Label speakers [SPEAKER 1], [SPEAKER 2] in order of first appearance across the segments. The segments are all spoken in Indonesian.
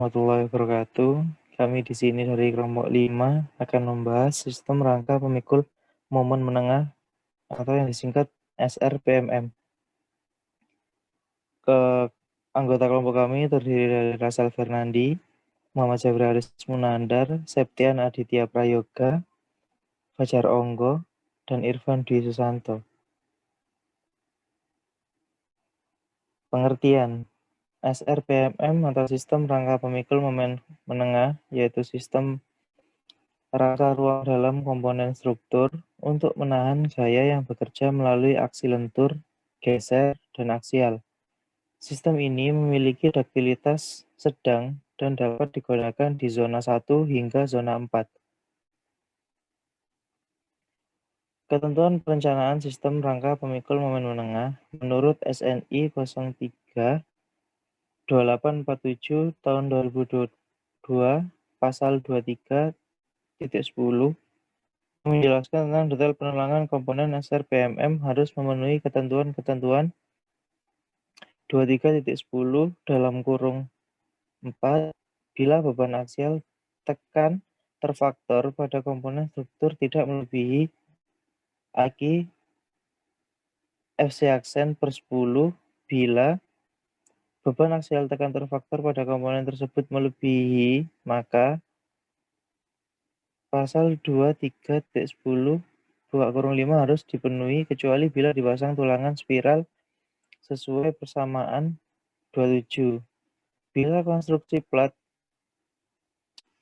[SPEAKER 1] Warahmatullahi wabarakatuh. Kami di sini dari kelompok 5 akan membahas sistem rangka pemikul momen menengah atau yang disingkat SRPMM. Anggota kelompok kami terdiri dari Rasal Fernandi, Muhammad Jabri Haris Munandar, Septian Aditya Prayoga, Fajar Onggo, dan Irfan Dwi Susanto. Pengertian SRPMM atau sistem rangka pemikul momen menengah yaitu sistem rangka ruang dalam komponen struktur untuk menahan gaya yang bekerja melalui aksi lentur, geser, dan aksial. Sistem ini memiliki duktilitas sedang dan dapat digunakan di zona 1 hingga zona 4. Ketentuan perencanaan sistem rangka pemikul momen menengah menurut SNI 03 2847 tahun 2022 pasal 23.10 menjelaskan tentang detail penerangan komponen SRPMM harus memenuhi ketentuan-ketentuan 23.10 dalam kurung 4 bila beban aksial tekan terfaktor pada komponen struktur tidak melebihi Aki FC aksen per 10 bila beban aksial tekan terfaktor pada komponen tersebut melebihi, maka pasal 23.10 5 harus dipenuhi kecuali bila dipasang tulangan spiral sesuai persamaan 27. Bila konstruksi plat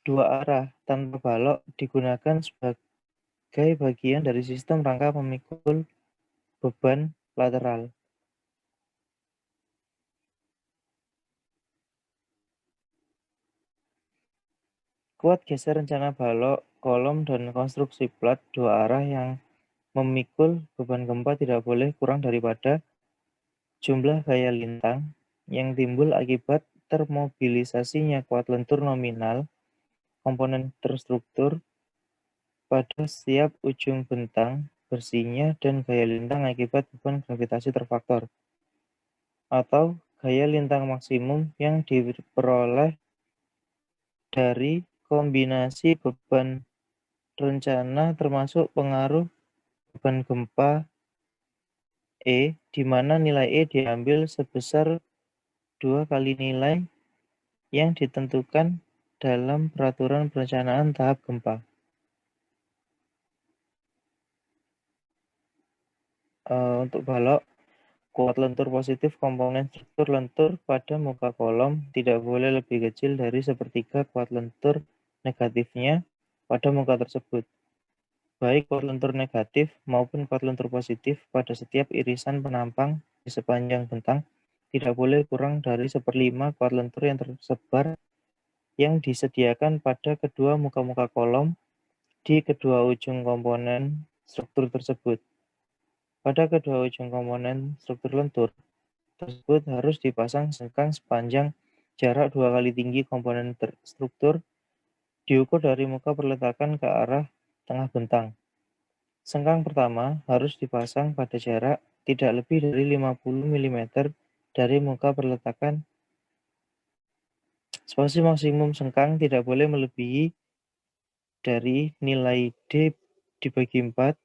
[SPEAKER 1] dua arah tanpa balok digunakan sebagai bagian dari sistem rangka pemikul beban lateral. Kuat geser rencana balok, kolom, dan konstruksi plat dua arah yang memikul beban gempa tidak boleh kurang daripada jumlah gaya lintang yang timbul akibat termobilisasinya kuat lentur nominal komponen terstruktur pada setiap ujung bentang bersihnya dan gaya lintang akibat beban gravitasi terfaktor atau gaya lintang maksimum yang diperoleh dari kombinasi beban rencana termasuk pengaruh beban gempa di mana nilai diambil sebesar 2 kali nilai yang ditentukan dalam peraturan perencanaan tahap gempa. Untuk balok, kuat lentur positif komponen struktur lentur pada muka kolom tidak boleh lebih kecil dari sepertiga kuat lentur negatifnya pada muka tersebut. Baik kuat lentur negatif maupun kuat lentur positif pada setiap irisan penampang di sepanjang bentang tidak boleh kurang dari 1/5 kuat lentur yang tersebar yang disediakan pada kedua muka-muka kolom di kedua ujung komponen struktur tersebut. Pada kedua ujung komponen struktur lentur tersebut harus dipasang sengkang sepanjang jarak 2 kali tinggi komponen struktur diukur dari muka perletakan ke arah tengah bentang. Sengkang pertama harus dipasang pada jarak tidak lebih dari 50 mm dari muka perletakan. Spasi maksimum sengkang tidak boleh melebihi dari nilai D dibagi 4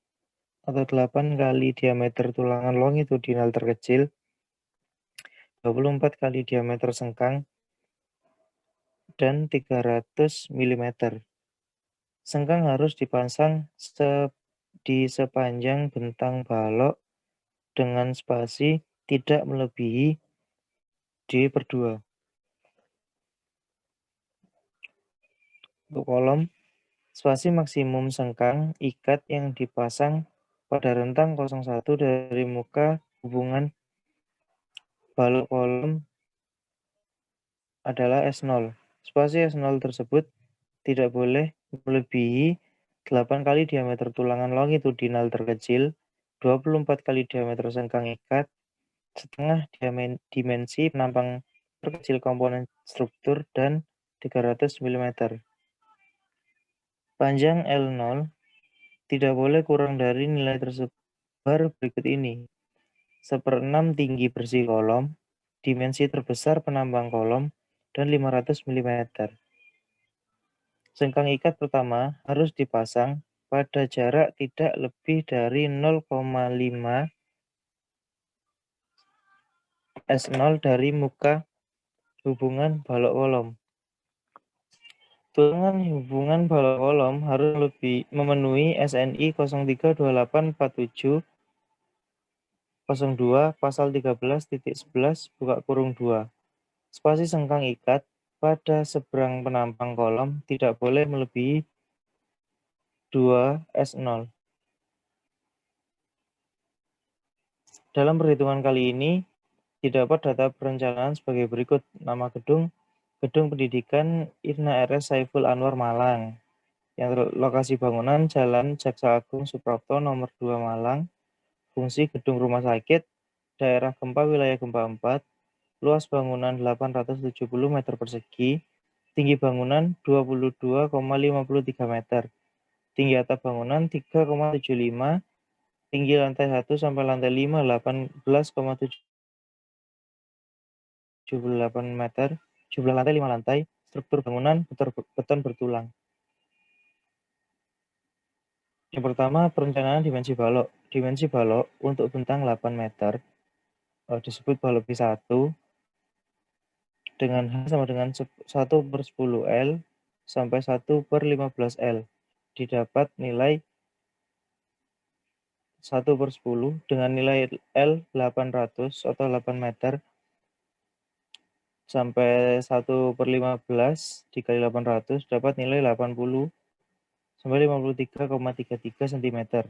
[SPEAKER 1] atau 8 kali diameter tulangan longitudinal terkecil, 24 kali diameter sengkang, dan 300 mm. Sengkang harus dipasang di sepanjang bentang balok dengan spasi tidak melebihi D/2. Untuk kolom, spasi maksimum sengkang ikat yang dipasang pada rentang 01 dari muka hubungan balok kolom adalah S0. Spasi S0 tersebut tidak boleh melebihi 8 kali diameter tulangan longitudinal terkecil, 24 kali diameter sengkang ikat, setengah dimensi penampang terkecil komponen struktur, dan 300 mm. Panjang L0 tidak boleh kurang dari nilai tersebar berikut ini. 1/6 tinggi bersih kolom, dimensi terbesar penambang kolom, dan 500 mm. Sengkang ikat pertama harus dipasang pada jarak tidak lebih dari 0,5 S0 dari muka hubungan balok kolom. Tulangan hubungan balok kolom harus memenuhi SNI 032847 02 pasal 13.11 buka kurung 2. Spasi sengkang ikat pada seberang penampang kolom tidak boleh melebihi 2 S0. Dalam perhitungan kali ini, didapat data perencanaan sebagai berikut. Nama gedung, Gedung Pendidikan Irna RS Saiful Anwar Malang. Yang lokasi bangunan Jalan Jaksa Agung Suprapto nomor 2 Malang. Fungsi gedung rumah sakit, daerah gempa wilayah gempa 4, luas bangunan 870 meter persegi, tinggi bangunan 22,53 meter, tinggi atap bangunan 3,75, tinggi lantai 1 sampai lantai 5 18,78 meter, jumlah lantai 5 lantai, struktur bangunan beton bertulang. Yang pertama, perencanaan dimensi balok. Dimensi balok untuk bentang 8 meter disebut balok B1 dengan H sama dengan 1/10 L sampai 1/15 L. Didapat nilai 1/10 dengan nilai L 800 atau 8 meter sampai 1/15 dikali 800 dapat nilai 80 sampai 53,33 cm.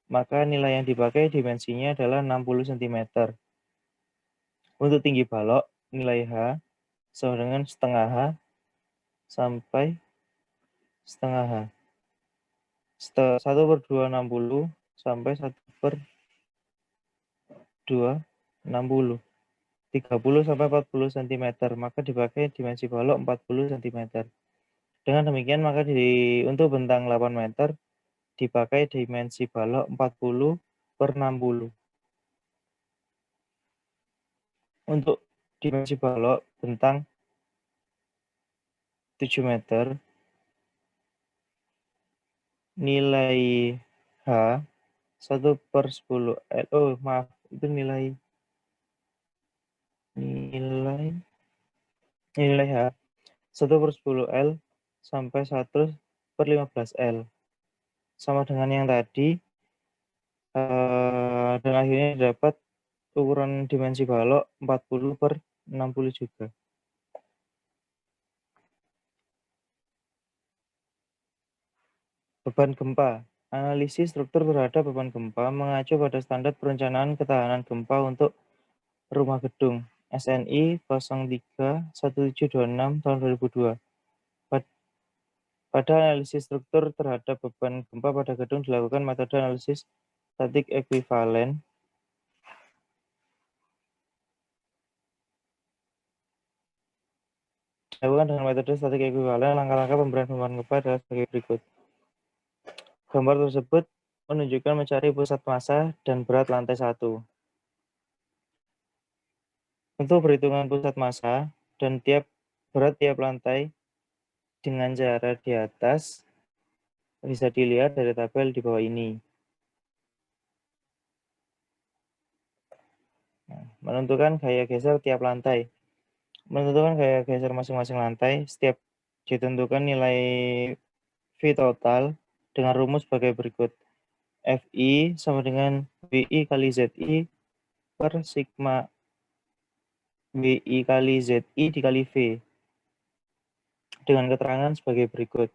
[SPEAKER 1] Maka nilai yang dipakai dimensinya adalah 60 cm. Untuk tinggi balok, nilai H sama dengan setengah H sampai setengah H. 1/260 sampai 1/260. 30 sampai 40 cm, maka dipakai dimensi balok 40 cm. Dengan demikian, maka untuk bentang 8 meter dipakai dimensi balok 40/60. Untuk dimensi balok bentang 7 meter, nilai H 1/10 L. Oh, maaf, itu nilai H 1/10 L sampai 1/15 L. Sama dengan yang tadi, dan akhirnya dapat ukuran dimensi balok 40/60 juga. Beban gempa. Analisis struktur terhadap beban gempa mengacu pada standar perencanaan ketahanan gempa untuk rumah gedung SNI 031726 tahun 2002. Pada analisis struktur terhadap beban gempa pada gedung dilakukan metode analisis statik ekuivalen. Dilakukan dengan metode statik ekuivalen, langkah-langkah pemberian beban gempa adalah sebagai berikut. Gambar tersebut menunjukkan mencari pusat massa dan berat lantai 1. Untuk perhitungan pusat massa dan berat tiap lantai dengan cara di atas bisa dilihat dari tabel di bawah ini. Menentukan gaya geser tiap lantai. Menentukan gaya geser masing-masing lantai, setiap ditentukan nilai V total dengan rumus sebagai berikut. Fi sama dengan Vi kali Zi per sigma Vi kali Zi dikali V. Dengan keterangan sebagai berikut.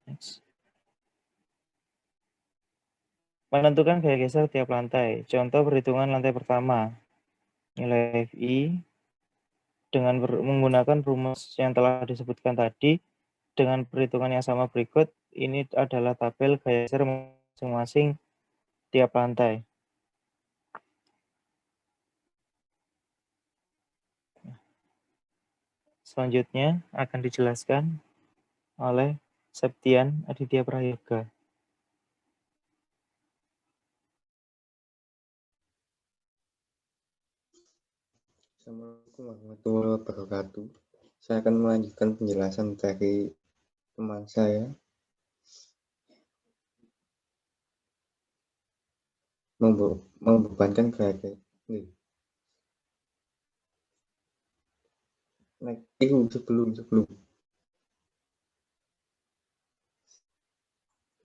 [SPEAKER 1] Next. Menentukan gaya geser tiap lantai. Contoh perhitungan lantai pertama. Nilai Fi dengan menggunakan rumus yang telah disebutkan tadi dengan perhitungan yang sama berikut. Ini adalah tabel gaya geser masing-masing tiap lantai. Selanjutnya akan dijelaskan oleh Septian Aditya Prayoga.
[SPEAKER 2] Assalamualaikum warahmatullahi wabarakatuh. Saya akan melanjutkan penjelasan dari teman saya. Membebankan gaya sebelum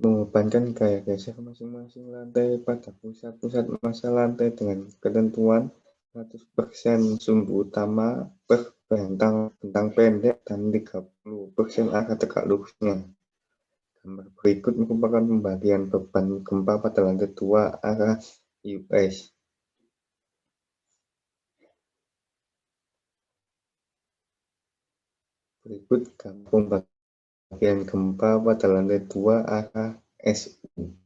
[SPEAKER 2] membebankan gaya geser masing-masing lantai pada pusat-pusat massa lantai dengan ketentuan 100% sumbu utama per bentang pendek dan 30% area tegak lurusnya. Gambar berikut merupakan pembagian beban gempa pada lantai 2 arah US. Berikut gambar pembagian gempa pada lantai 2 arah SU.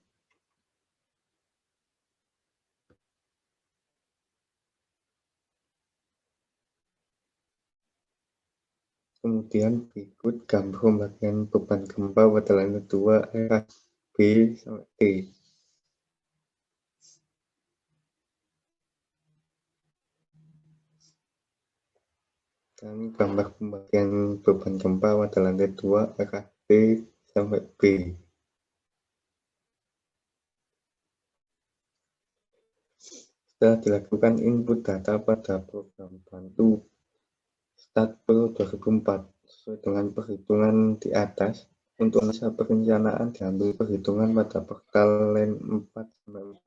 [SPEAKER 2] Kemudian berikut gambar pembagian beban gempa pada lantai 2 arah B sampai T. Dan gambar pembagian beban gempa pada lantai 2 arah B sampai B. Setelah dilakukan input data pada program bantu StatPro 2004 sesuai dengan perhitungan di atas, untuk masa perencanaan diambil perhitungan pada pertalen 4-4.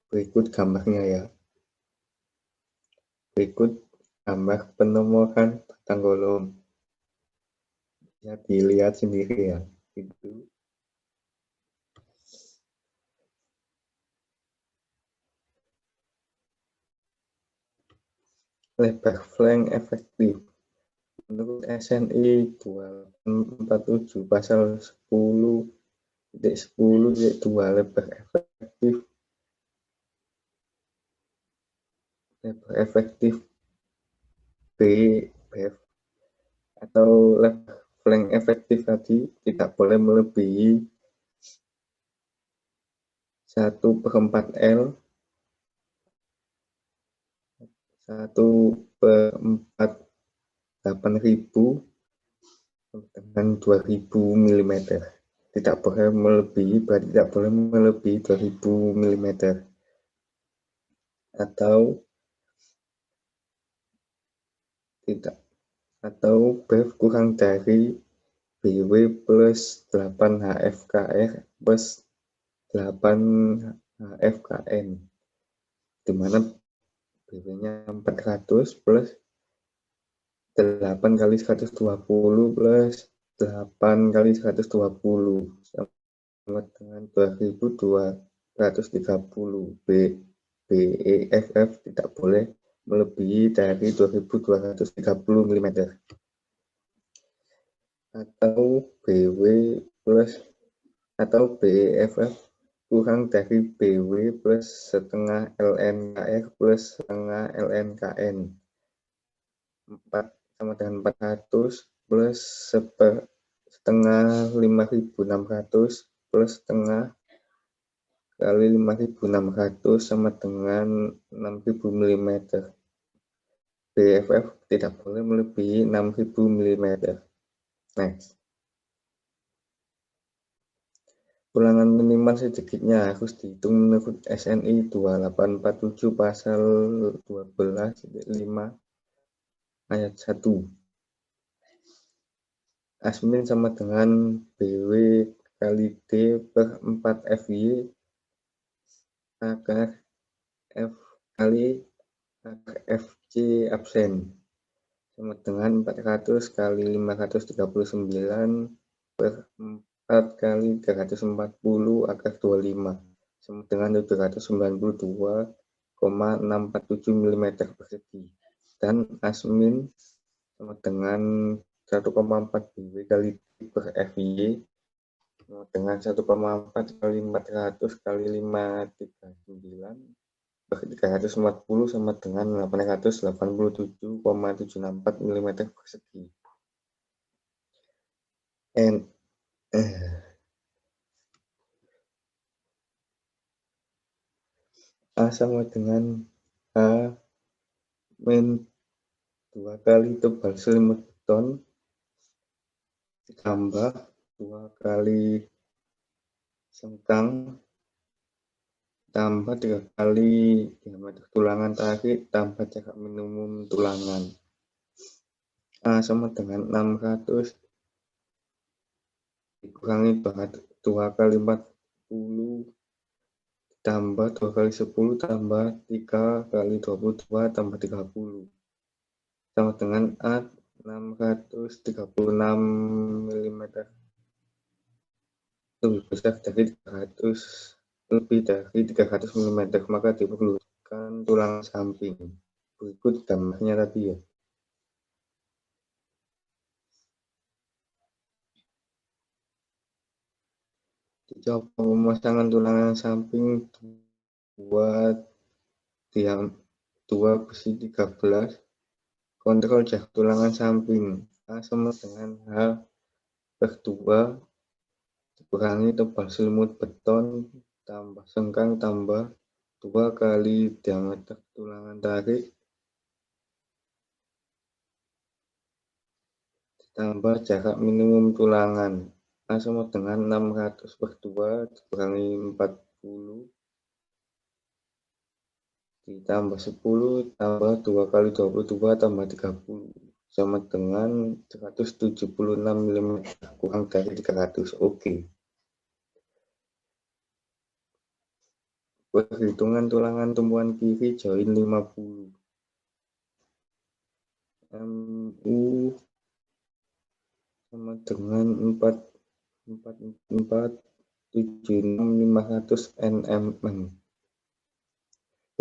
[SPEAKER 2] Berikut gambarnya ya. Berikut gambar penomoran batang kolom. Ya, dilihat sendiri ya. Itu. Lebar flank efektif. Menurut SNI 2847 pasal 10.10.2 lebar efektif BEF atau lebar flank efektif tadi tidak boleh melebihi 1/4 L 1/4 8.000 dengan 2.000 mm. Tidak boleh melebihi, berarti tidak boleh melebihi 2.000 mm. Atau BEF kurang dari BW plus 8 HFKR plus 8 HFKN, di mana BW-nya 400 plus 8 kali 120 plus 8 kali 120 sama dengan 2230. BEFF tidak boleh melebihi dari 2230 mm. Atau BEFF kurang dari BW plus setengah LNKR plus setengah LNKN. 4 sama dengan 400 plus setengah 5.600 plus setengah kali 5.600 sama dengan 6.000 mm. BFF tidak boleh melebihi 6.000 mm. Next. Ulangan minimal sedikitnya harus dihitung menurut SNI 2847 pasal 12.5 ayat 1. Asmin sama dengan BW kali D per 4 FY akar F kali akar FC absen sama dengan 400 kali 539 per 4 kali 340 akar 25 sama dengan 792,647 mm persegi. Dan Asmin sama dengan 1,4 BW kali D per FY dengan 1,4 kali 400 kali 539 per 340 sama dengan 887,764 mm persegi. A sama dengan A min 2 kali tebal selimut beton ditambah 2 kali sengkang tambah 3 kali diameter tulangan tarik tambah jarak minimum tulangan. A sama dengan 600 dikurangi 2 kali 40 tambah 2 kali 10 tambah 3 kali 22 tambah 30 sama dengan A 636 mm, lebih besar dari 300 mm, maka diperlukan tulang samping. Berikut gambarnya tadi ya. Dicoba pemasangan tulang samping 2 besi 13. Kontrol jarak tulangan samping A sama dengan H/2 dikurangi tebal selimut beton tambah sengkang tambah 2 kali diameter tulangan tarik ditambah jarak minimum tulangan A sama dengan 600/2 dikurangi 40 ditambah 10 tambah 2 kali 22 tambah 30 sama dengan 176 mm kurang dari 300. Oke. Perhitungan tulangan tumpuan kiri join 50. MU sama dengan 476.500 nm.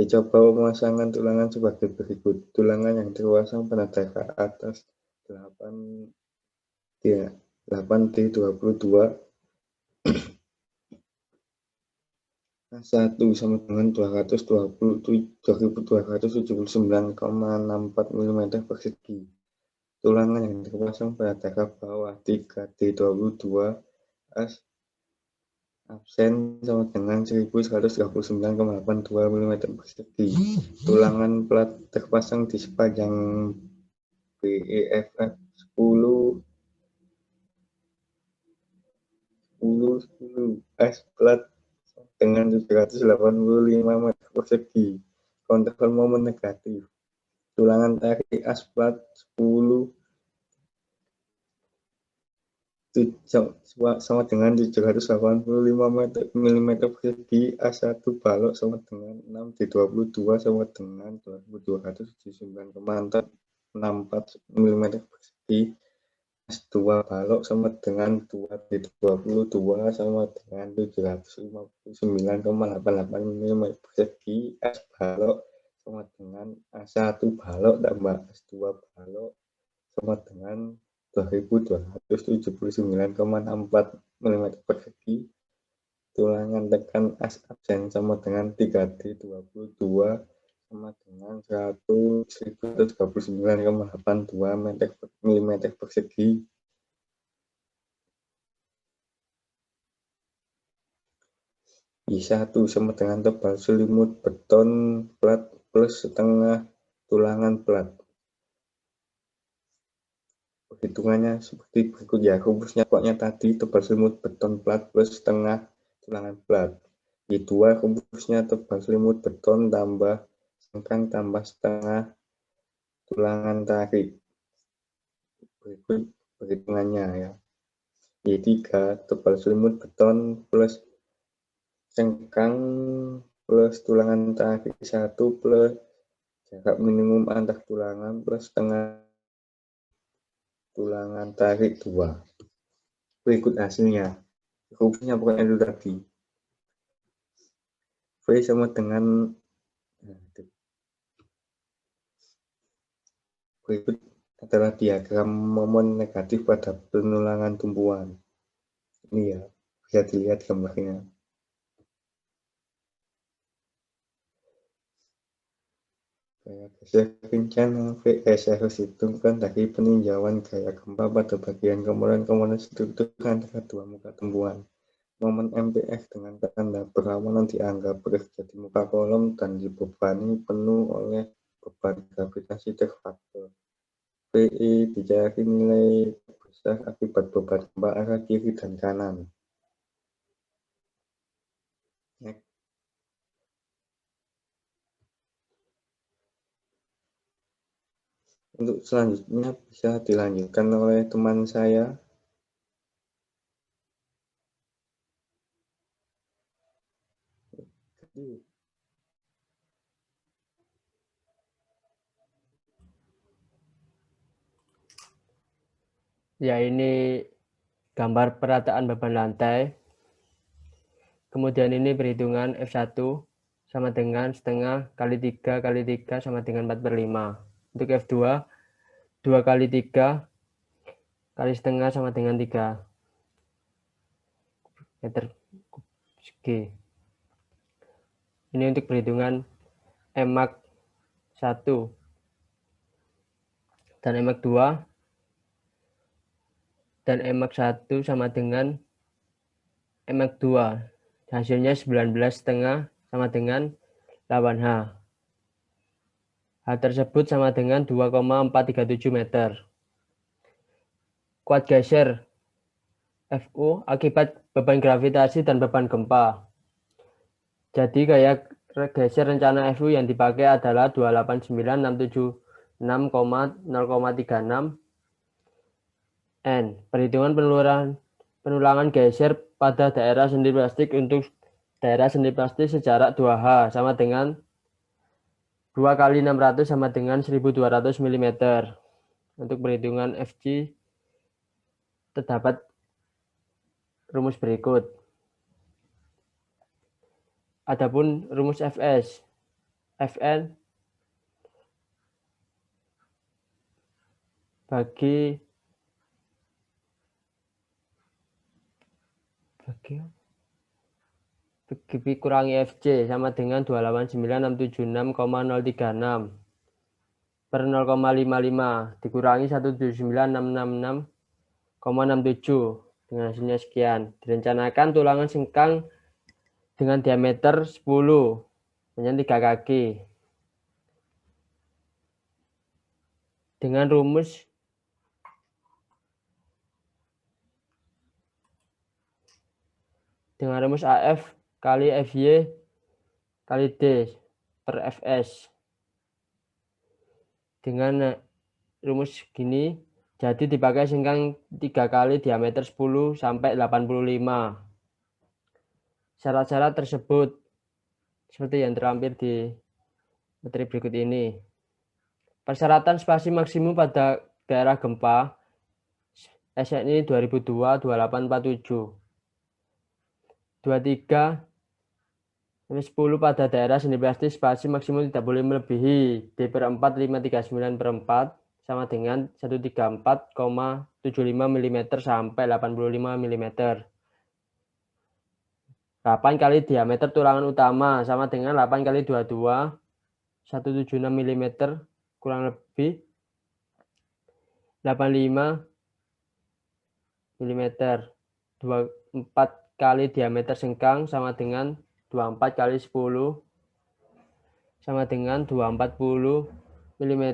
[SPEAKER 2] Dicoba pemasangan tulangan sebagai berikut. Tulangan yang terpasang pada daerah atas 8D22 A1 sama dengan 279,64 mm persegi. Tulangan yang terpasang pada daerah bawah 3D22 as absen sama dengan 1139,82 mm persegi. Tulangan plat terpasang di sepanjang BEFF 10 as plat dengan 785 meter persegi. Kontrol momen negatif. Tulangan tarik asplat 10 sama dengan 785 mm persegi. A1 balok sama dengan 6D22 sama dengan 2279,64 mm persegi. A2 balok sama dengan 2D22 sama dengan 759,88 mm persegi. A balok sama dengan A1 balok tambah A2 balok sama dengan 2279,64 mm persegi. Tulangan tekan as absen sama dengan 3D22 sama dengan 1139,82 mm persegi. I1 sama dengan tebal selimut beton plat plus setengah tulangan plat. Perhitungannya seperti berikut ya. Rumusnya pokoknya tadi tebal selimut beton plat plus setengah tulangan plat. I2 rumusnya tebal selimut beton tambah sengkang tambah setengah tulangan tarik. Berikut perhitungannya ya. I3 tebal selimut beton plus sengkang plus tulangan tarik 1 plus jarak minimum antar tulangan plus setengah tulangan tarik 2. Berikut hasilnya. Rumusnya pokoknya itu tadi. V sama dengan berikut adalah diagram momen negatif pada penulangan tumpuan. Ini ya, bisa dilihat gambarnya. Gaya geser rencana VS harus dihitungkan dari peninjauan gaya gempa pada bagian komponen-komponen struktur antara dua muka tumpuan. Momen MPF dengan tanda perlawanan dianggap bekerja di muka kolom dan dibebani penuh oleh beban gravitasi de facto. PI dicari nilai besar akibat beban gempa arah kiri dan kanan. Untuk selanjutnya bisa dilanjutkan oleh teman saya.
[SPEAKER 3] Ya, ini gambar perataan beban lantai. Kemudian ini perhitungan F1 sama dengan setengah kali 3 kali 3 sama dengan 4/5. Untuk F2, 2 kali 3 kali setengah sama dengan 3 meter persegi. Ini untuk perhitungan Mmax 1 dan Mmax 2. Dan Mmax 1 sama dengan Mmax 2. Hasilnya 19,5 sama dengan 8H. Hal tersebut sama dengan 2,437 meter. Kuat geser FU akibat beban gravitasi dan beban gempa. Jadi gaya geser rencana FU yang dipakai adalah 289.676,036 N. Perhitungan penulangan geser pada daerah sendi plastik untuk daerah sendi plastik sejarak 2H sama dengan 2 kali 600 sama dengan 1200 mm. Untuk perhitungan Fg terdapat rumus berikut. Adapun rumus Fs, Fn bagi P kurangi Fc sama dengan 289.676,036 per 0,55 dikurangi 179.666,67 dengan hasilnya sekian. Direncanakan tulangan sengkang dengan diameter 10 dengan 3 kaki. Dengan rumus AF kali Fy kali D per Fs. Dengan rumus gini, jadi dipakai sengkang 3 kali diameter 10 sampai 85. Syarat-syarat tersebut seperti yang terlampir di materi berikut ini. Persyaratan spasi maksimum pada daerah gempa SNI 2002-2847. 23 sampai 10 pada daerah sendi plastik spasi maksimum tidak boleh melebihi D/4 539/4 sama dengan 134,75 mm sampai 85 mm. 8 kali diameter tulangan utama sama dengan 8 kali 22 176 mm kurang lebih 85 mm. 24 kali diameter sengkang sama dengan 24 kali 10 sama dengan 240 mm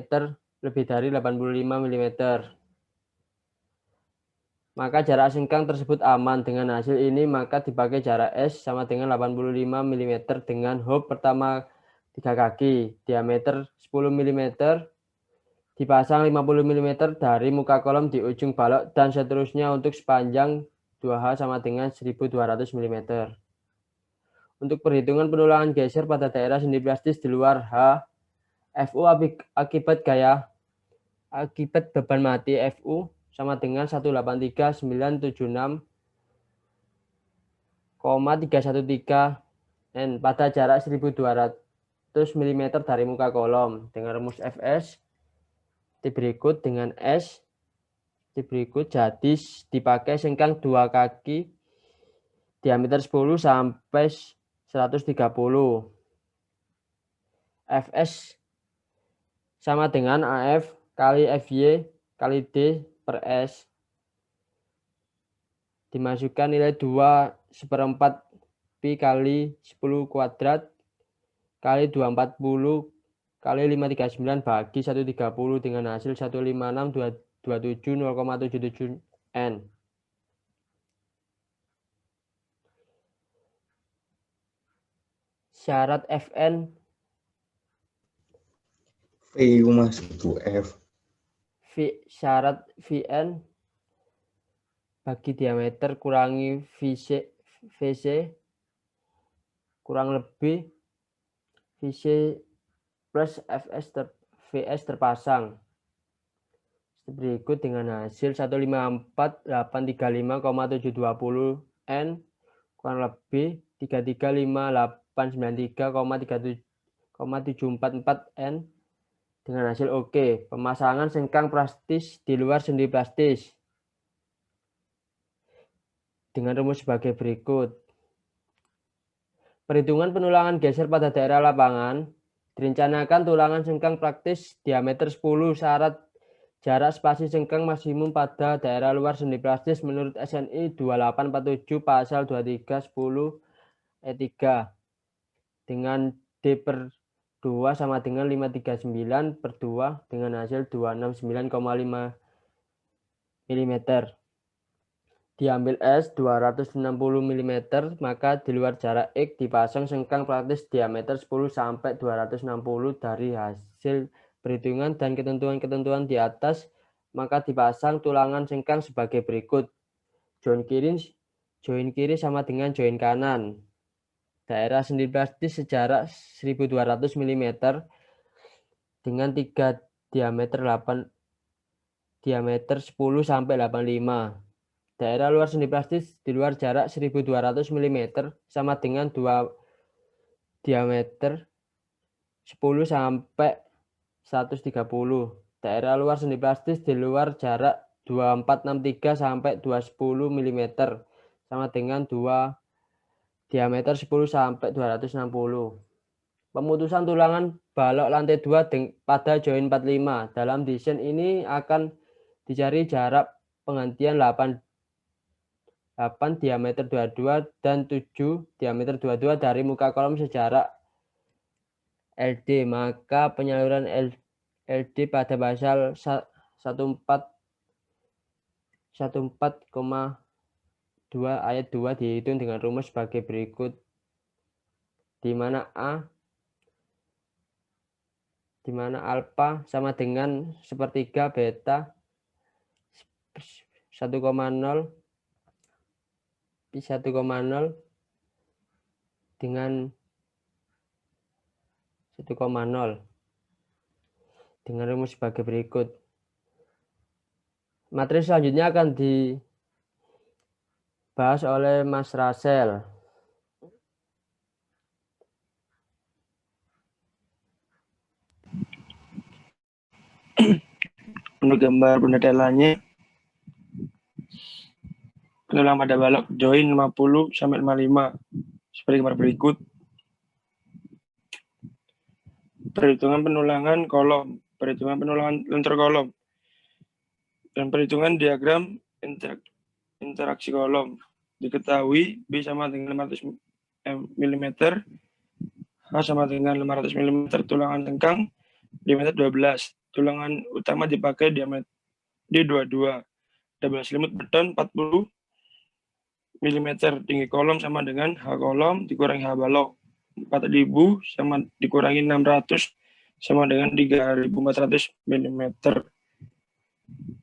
[SPEAKER 3] lebih dari 85 mm. Maka jarak sengkang tersebut aman. Dengan hasil ini maka dipakai jarak S sama dengan 85 mm dengan hub pertama 3 kaki, diameter 10 mm, dipasang 50 mm dari muka kolom di ujung balok dan seterusnya untuk sepanjang 2H sama dengan 1200 mm. Untuk perhitungan penulangan geser pada daerah sendi plastis di luar H, FU akibat beban mati FU sama dengan 183.976,313 N pada jarak 1200 mm dari muka kolom. Dengan rumus Fs berikut dengan S berikut, jadi dipakai sengkang 2 kaki diameter 10 sampai 130. Fs sama dengan AF kali Fy kali D per S. Dimasukkan nilai 2/4 pi kali 10 kuadrat kali 240 kali 539 bagi 130 dengan hasil 156,227 0,77 N. Syarat Fn
[SPEAKER 2] V mas itu F.
[SPEAKER 3] syarat Vn bagi diameter kurangi VC kurang lebih VC plus VS terpasang. Berikut dengan hasil 154.835,720 N kurang lebih 335.893,744 N dengan hasil OK. Pemasangan sengkang plastis di luar sendi plastis dengan rumus sebagai berikut. Perhitungan penulangan geser pada daerah lapangan. Direncanakan tulangan sengkang praktis diameter 10 syarat jarak spasi sengkang maksimum pada daerah luar sendi plastis menurut SNI 2847 pasal 2310 E3 dengan D per 2 sama dengan 539 per 2 dengan hasil 269,5 mm. Diambil S 260 mm, maka di luar jarak X dipasang sengkang praktis diameter 10 sampai 260 dari hasil perhitungan dan ketentuan-ketentuan di atas, maka dipasang tulangan sengkang sebagai berikut. Join kiri sama dengan join kanan. Daerah sendi plastis sejarak 1200 mm dengan 3 diameter 10 sampai 85. Daerah luar sendi plastis di luar jarak 1200 mm sama dengan 2 diameter 10 sampai 130. Daerah luar sendi plastis di luar jarak 2463 sampai 210 mm sama dengan 2 diameter 10 sampai 260. Pemutusan tulangan balok lantai 2 pada join 45. Dalam desain ini akan dicari jarak penggantian 8 diameter 22 dan 7 diameter 22 dari muka kolom sejarak LD, maka penyaluran LD pada pasal 14,2 ayat 2 dihitung dengan rumus sebagai berikut, di mana alfa sama dengan sepertiga beta 1,0 dengan 1,0 dengan rumus sebagai berikut. Materi selanjutnya akan dibahas oleh Mas Rasel.
[SPEAKER 4] Untuk gambar pendetailannya, penulangan pada balok join 50 sampai 55 seperti gambar berikut. Perhitungan penulangan kolom, perhitungan penulangan lentur kolom, dan perhitungan diagram interaksi kolom. Diketahui B sama dengan 500 mm, H sama dengan 500 mm tulangan sengkang diameter 12. Tulangan utama dipakai diameter D22. Double selimut beton 40 mm. Tinggi kolom sama dengan H kolom dikurangi H balok. 4.000 sama dikurangi 600 sama dengan 3.400 mm.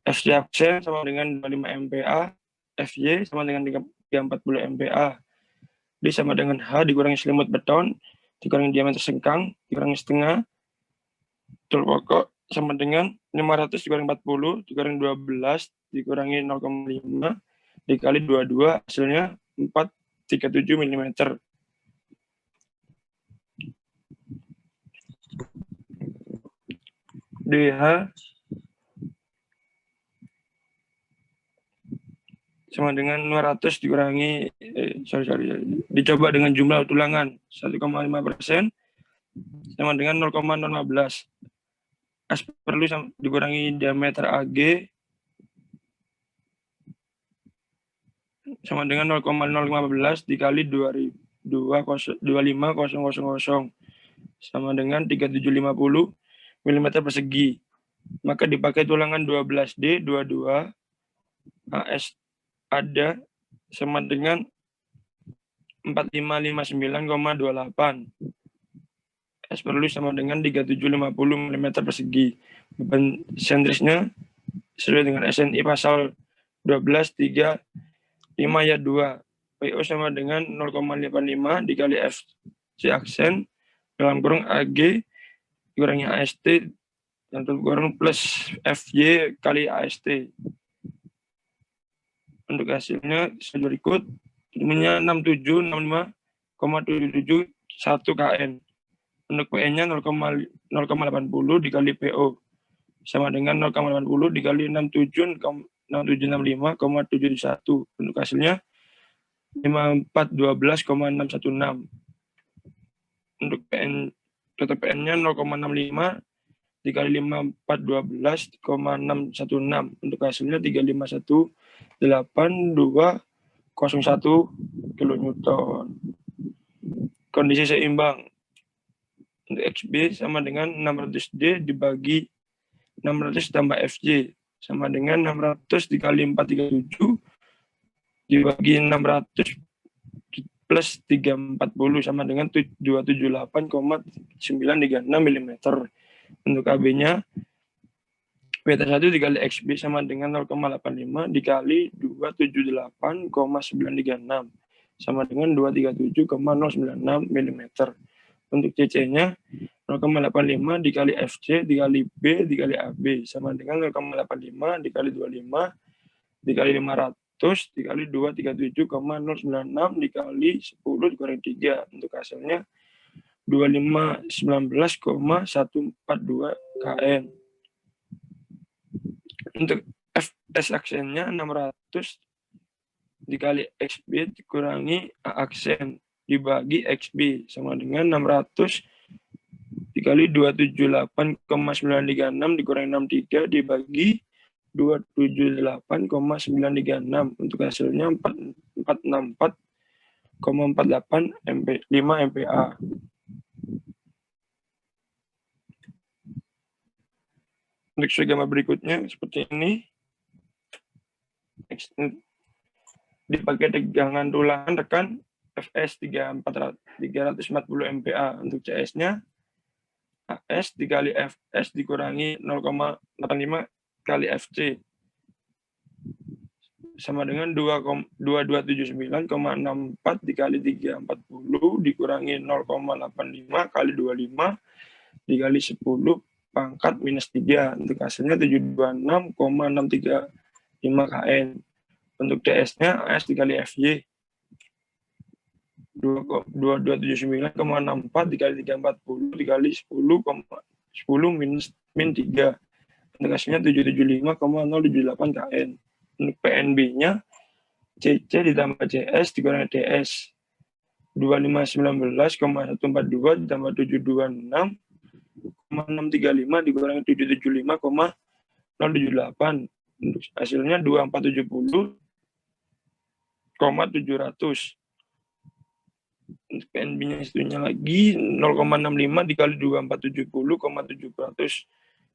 [SPEAKER 4] FY aksen sama dengan 25 MPa. FY sama dengan 340 MPa. D sama dengan H dikurangi selimut beton dikurangi diameter sengkang dikurangi setengah. Tul pokok sama dengan 500 dikurangi 40 dikurangi 12 dikurangi 0,5 dikali 22 hasilnya 437 mm. DH sama dengan 200 dikurangi dicoba dengan jumlah tulangan 1,5% sama dengan 0,015. As perlu dikurangi diameter AG sama dengan 0,015 dikali 25.000. sama dengan 3750 mm persegi. Maka dipakai tulangan 12D 22 AS ada sama dengan 4559,28. S perlu sama dengan 3750 mm persegi. Beban sentrisnya sesuai dengan SNI pasal 12.3.5 ayat 2. PO sama dengan 0,55 dikali FC aksen dalam kurung AG dikurangi AST dan kurung plus FY kali AST. Untuk hasilnya berikut. Jumlahnya 6765,771 kN. Untuk PN-nya 0,80 dikali PO sama dengan 0,80 dikali 6765,771. Untuk hasilnya 5412,616. Untuk PN-nya 0,65 dikali 5412,616. Untuk hasilnya 3518201 kilonewton. Kondisi seimbang. Untuk XB sama dengan 600D dibagi 600 tambah FJ sama dengan 600 dikali 437 dibagi 600 plus 340 sama dengan 278,936 mm. Untuk AB-nya beta 1 dikali XB sama dengan 0,85 dikali 278,936 sama dengan 237,096 mm. Untuk CC-nya 0,85 dikali FC dikali B dikali AB sama dengan 0,85 dikali 25 dikali 500 dikali 237,096 dikali 10 dikurangi 3. Untuk hasilnya 2519,142 kN. Untuk FS aksennya 600 dikali XB dikurangi A aksen dibagi XB sama dengan 600 dikali 278,936 dikurangi 63 dibagi 278,936. Untuk hasilnya 464,48 5 MPa. Untuk gambar berikutnya seperti ini. Dipakai tegangan tulangan tekan FS 340 MPa. Untuk CS-nya AS dikali FS dikurangi 0,85 kali FC sama dengan 2279,64 dikali 340 dikurangi 0,85 kali 25 dikali 10 pangkat minus 3. Untuk hasilnya 726,635 kN. Untuk DS-nya AS dikali FY 2279,64 dikali 340 dikali 10 minus min 3. Untuk hasilnya 775,078 kN. Untuk PNB-nya CC ditambah CS dikurangi DS 2519,142 ditambah 726,635 dikurangi 775,078. Untuk hasilnya 2470,700. Untuk PNB-nya itunya lagi 0,65 dikali 2470,700.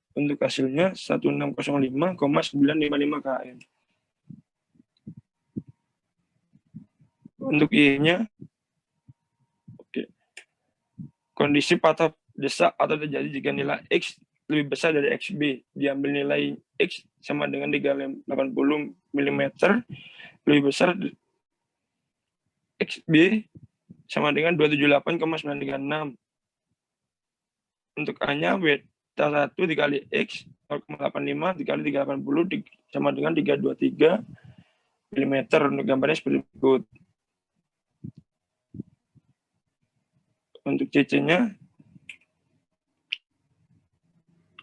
[SPEAKER 4] Untuk hasilnya 1605,955 kN. Untuk Y-nya, oke. Kondisi patah desak atau terjadi jika nilai X lebih besar dari XB. Diambil nilai X sama dengan 380 mm lebih besar XB sama dengan 278,936. Untuk A-nya beta 1 dikali X 0,85 dikali 380 sama dengan 323 mm. Untuk gambarnya seperti berikut. Untuk CC-nya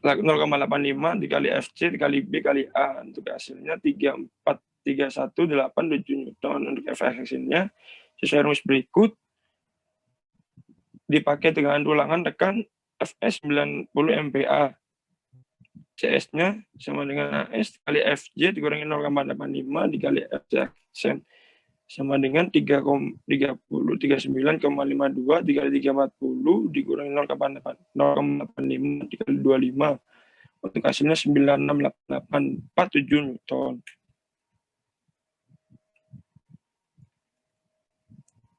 [SPEAKER 4] 0,85 dikali FC dikali B kali A. Untuk hasilnya 34318,7 Newton. Untuk FX-nya sesuai rumus berikut. Dipakai tegangan tulangan tekan FS 90 MPa. CS-nya sama dengan AS dikali FJ dikurangi 0,85 dikali FC aksen sama dengan 39,52 dikali 340 dikurangi 0,85 dikali 25. Untuk hasilnya 968847 Newton.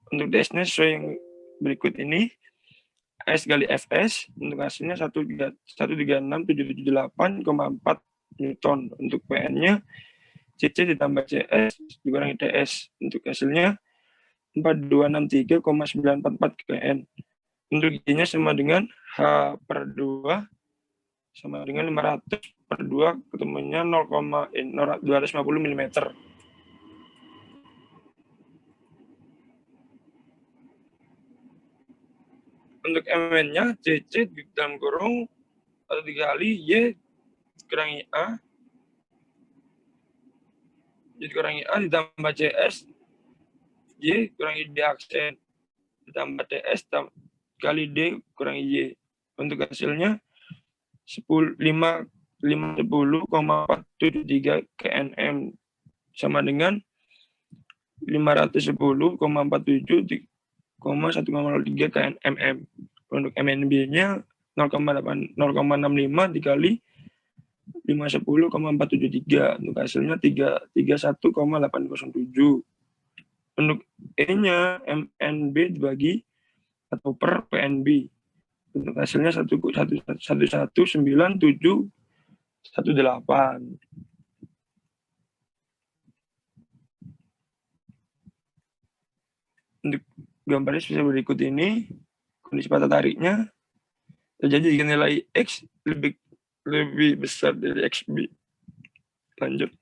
[SPEAKER 4] Untuk DS-nya sesuai yang berikut ini. AS kali FS untuk hasilnya 136.778,4 Newton. Untuk PN-nya CC ditambah CS dikurangi DS. Untuk hasilnya 4263,944 kN. Untuk Y-nya sama dengan H per 2 sama dengan 500 per 2 ketemunya 250 mm. Untuk MN-nya CC di dalam kurung atau dikali Y kurangi A ditambah CS Y kurangi D aksen ditambah TS kali D kurangi Y. Untuk hasilnya 50,473 kNm sama dengan 510,47,103 kNm. Untuk MNB-nya 0,65 dikali 510,473. Untuk hasilnya 331,807. Untuk E-nya MNB dibagi atau per PNB. Untuk hasilnya 119,718. Untuk gambarnya seperti berikut ini. Kondisi patah tariknya terjadi jika nilai X lebih besar dari XB. Lanjut.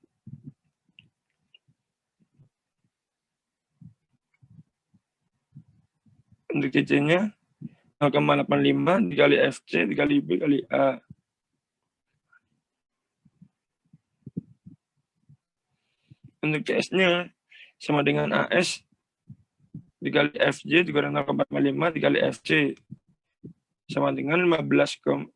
[SPEAKER 4] Untuk CC-nya 0,85 dikali FC dikali B kali A. Untuk CS-nya sama dengan AS dikali FJ dikurangi 0,45 dikali FC sama dengan 15,76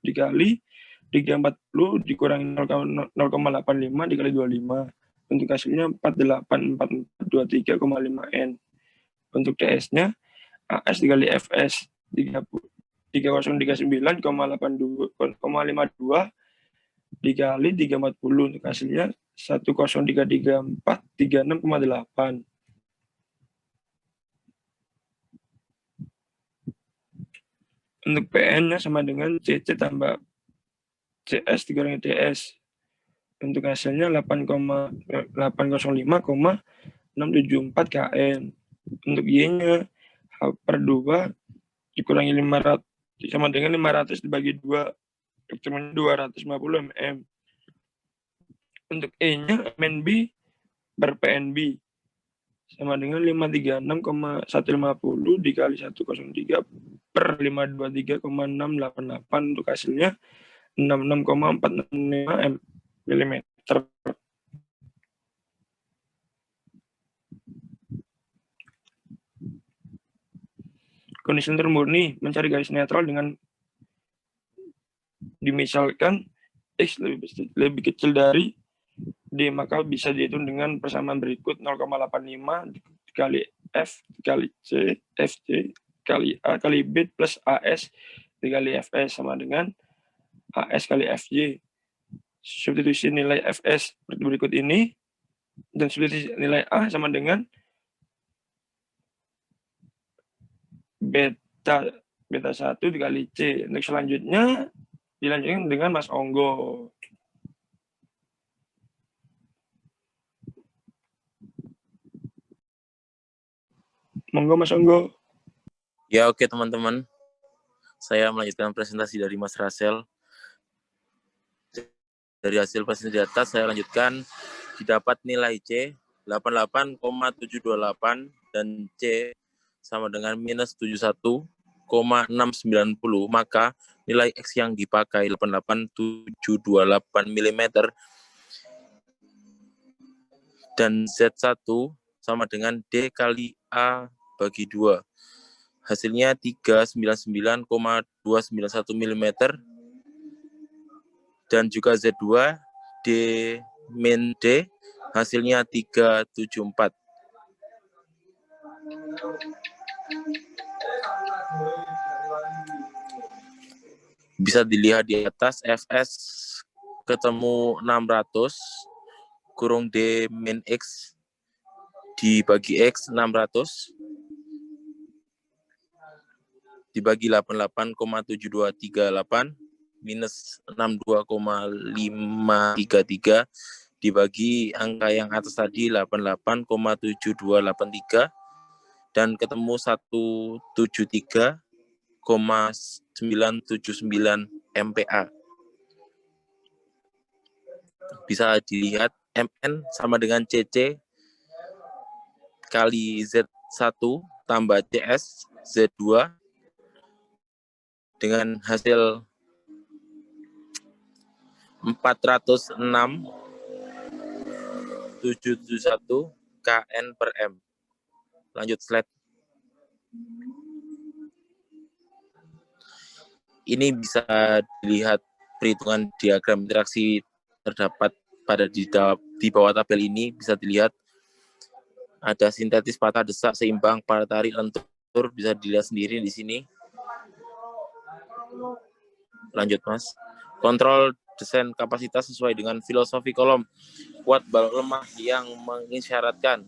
[SPEAKER 4] dikali 340 dikurangi 0,85 dikali 25. Untuk hasilnya 484423,5 N. Untuk TS-nya AS dikali FS 3039,52 dikali 340. Untuk hasilnya 1033436,8. Untuk PN-nya sama dengan CC tambah CS dikurangi TS. Untuk hasilnya 805,674 kN. Untuk Y-nya H per 2 dikurangi 500 sama dengan 500 dibagi 2. Ketemunya 250 mm. Untuk E-nya MNB per PNB sama dengan 536,150 dikali 103 per 523,688. Untuk hasilnya 66,465 mm. Kondisi lentur murni mencari garis netral dengan dimisalkan X lebih kecil dari D, maka bisa dihitung dengan persamaan berikut. 0,85 dikali F dikali C FC kali A kali B plus AS dikali FS sama dengan AS kali FJ. Substitusi nilai FS seperti berikut ini, dan substitusi nilai A sama dengan beta 1 dikali C. Untuk selanjutnya dilanjutkan dengan Mas Onggo. Monggo Mas Onggo.
[SPEAKER 5] Ya, oke teman-teman. Saya melanjutkan presentasi dari Mas Rasel. Dari hasil presentasi di atas, saya lanjutkan. Didapat nilai C 88,728 dan C sama dengan minus 71,690. Maka nilai X yang dipakai 88728 mm dan Z1 sama dengan D kali A bagi 2. Hasilnya 399,291 mm dan juga Z2 D min D hasilnya 374. Bisa dilihat di atas, Fs ketemu 600 kurung D min X dibagi X 600 dibagi 88,7238 minus 62,533 dibagi angka yang atas tadi 88,7283 dan ketemu 173,979 MPa. Bisa dilihat Mn sama dengan CC kali Z1 tambah CS Z2 dengan hasil 406,771 Kn per M. Lanjut slide. Ini bisa dilihat perhitungan diagram interaksi terdapat pada di bawah tabel ini. Bisa dilihat ada sintetis patah desak seimbang pada tarik lentur, bisa dilihat sendiri di sini. Lanjut Mas. Kontrol desain kapasitas sesuai dengan filosofi kolom. Kuat balok lemah yang mengisyaratkan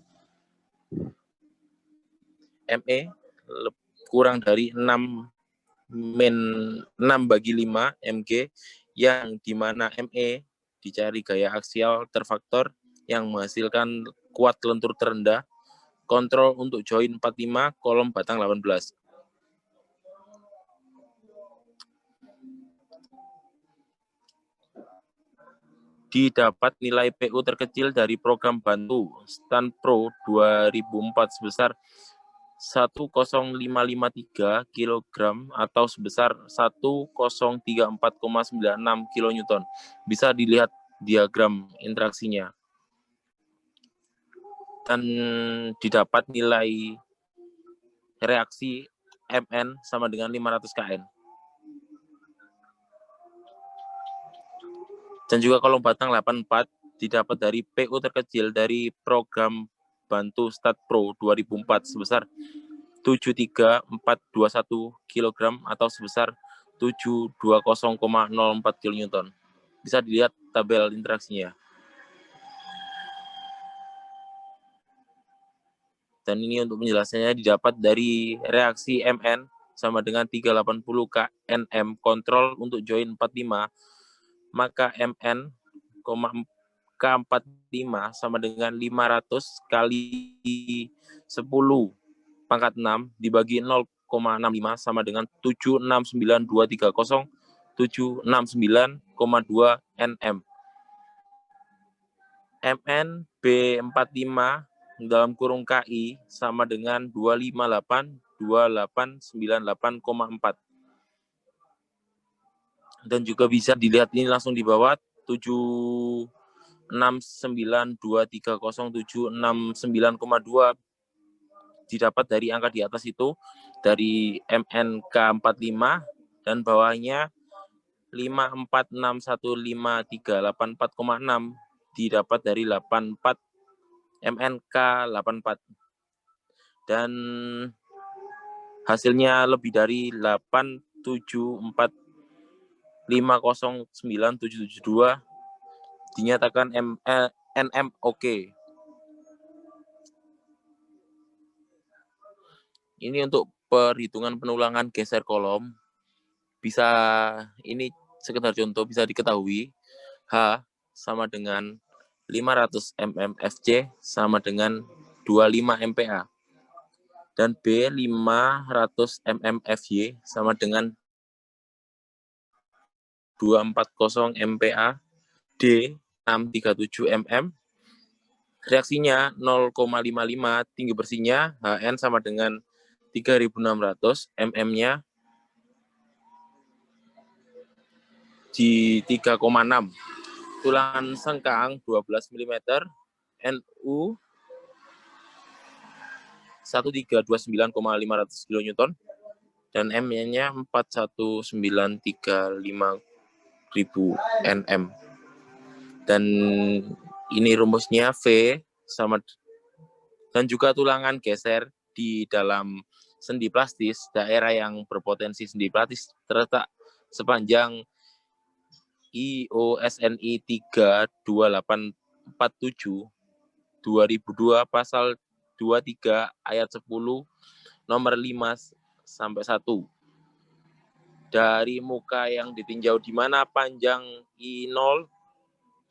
[SPEAKER 5] ME kurang dari 6/5 mg, yang dimana ME dicari gaya aksial terfaktor yang menghasilkan kuat lentur terendah. Kontrol untuk join 45 kolom batang 18. Didapat nilai PU terkecil dari program bantu Stan Pro 2004 sebesar 10553 kg atau sebesar 1034,96 kN. Bisa dilihat diagram interaksinya. Dan didapat nilai reaksi Mn sama dengan 500 Kn. Dan juga kolom batang 84 didapat dari PU terkecil dari program bantu Stat Pro 2004 sebesar 73421 kg atau sebesar 720,04 kN. Bisa dilihat tabel interaksinya. Dan ini untuk penjelasannya didapat dari reaksi Mn sama dengan 380 Knm kontrol untuk join 45, maka Mn, K45 sama dengan 500 kali 10 pangkat 6 dibagi 0,65 sama dengan 769230 769,2 Nm. Mn B45 dalam kurung KI sama dengan 2582898,4. Dan juga bisa dilihat ini langsung di bawah 769230769,2 didapat dari angka di atas itu dari MNK45 dan bawahnya 5461538,4,6 didapat dari 84 MNK84 dan hasilnya lebih dari 874509772 dinyatakan NM oke. Ini untuk perhitungan penulangan geser kolom. Bisa ini sekedar contoh bisa diketahui H sama dengan 500 mm Fc sama dengan 25 MPa dan B 500 mm Fy sama dengan 240 MPa, D 637 mm. Reaksinya 0,55, tinggi bersihnya Hn sama dengan 3600, mm-nya di 3,6. Tulangan sengkang 12 mm, NU 1329,500 kN, dan M-nya 41935.000 Nm. Dan Ini rumusnya V sama dan juga tulangan geser di dalam sendi plastis. Daerah yang berpotensi sendi plastis terletak sepanjang IOSNI 32847 2002 pasal 23 ayat 10 nomor 5 sampai 1. Dari muka yang ditinjau di mana panjang I0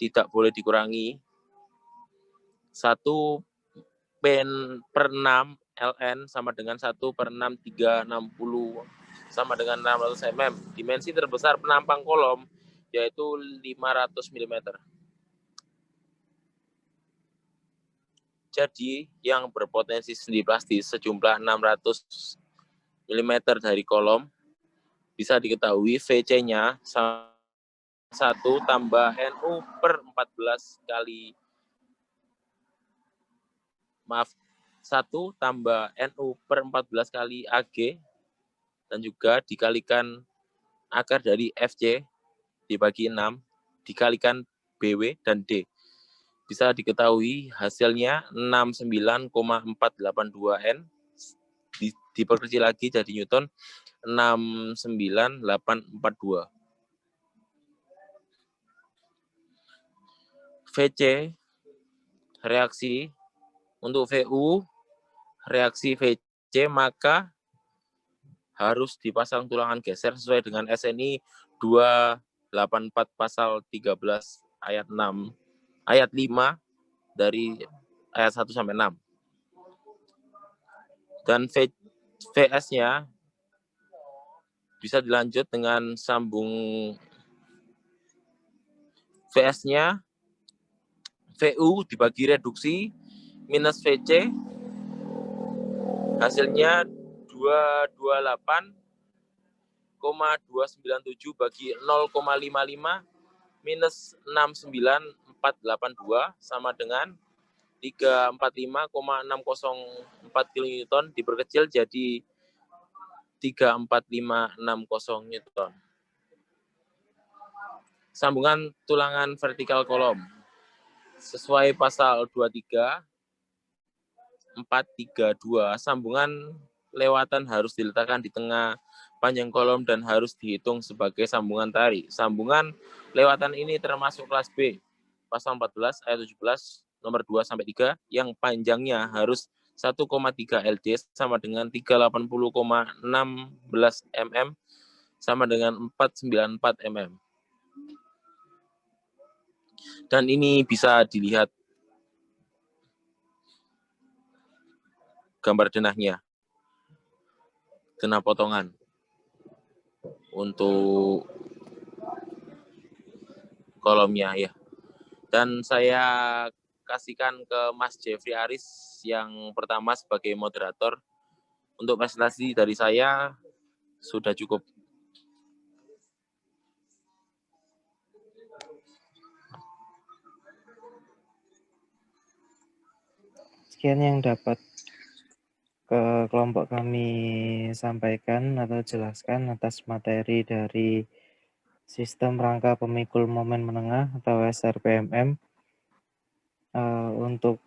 [SPEAKER 5] tidak boleh dikurangi 1 per 6 ln sama dengan 1/6360 sama dengan 600 mm. Dimensi terbesar penampang kolom yaitu 500 mm. Jadi yang berpotensi sendi plastis sejumlah 600 mm dari kolom bisa diketahui VC-nya 1 tambah NU per 14 kali 1 tambah NU per 14 kali AG dan juga dikalikan akar dari FC dibagi 6 dikalikan BW dan D. Bisa diketahui hasilnya 69,482 N diperkecil lagi jadi Newton 69842. VC reaksi untuk VU reaksi VC maka harus dipasang tulangan geser sesuai dengan SNI 284 pasal 13 ayat 6 ayat 5 dari ayat 1 sampai 6. Dan VS-nya bisa dilanjut dengan sambung VS-nya VU dibagi reduksi minus VC hasilnya 228,297 bagi 0,55 minus 69482 sama dengan 345,604 kN diperkecil jadi 34560 Newton. Sambungan tulangan vertikal kolom sesuai pasal 23 432 sambungan lewatan harus diletakkan di tengah panjang kolom dan harus dihitung sebagai sambungan tarik. Sambungan lewatan ini termasuk kelas B pasal 14 ayat 17 nomor 2 sampai 3 yang panjangnya harus 1,3 LD sama dengan 380,16 mm sama dengan 494 mm. Dan ini bisa dilihat gambar denahnya. Denah potongan untuk kolomnya ya. Dan saya kasihkan ke Mas Jeffrey Aris yang pertama sebagai moderator. Untuk presentasi dari saya sudah cukup.
[SPEAKER 1] Sekian yang dapat ke kelompok kami sampaikan atau jelaskan atas materi dari sistem rangka pemikul momen menengah atau SRPMM. Untuk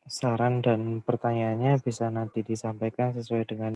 [SPEAKER 1] saran dan pertanyaannya bisa nanti disampaikan sesuai dengan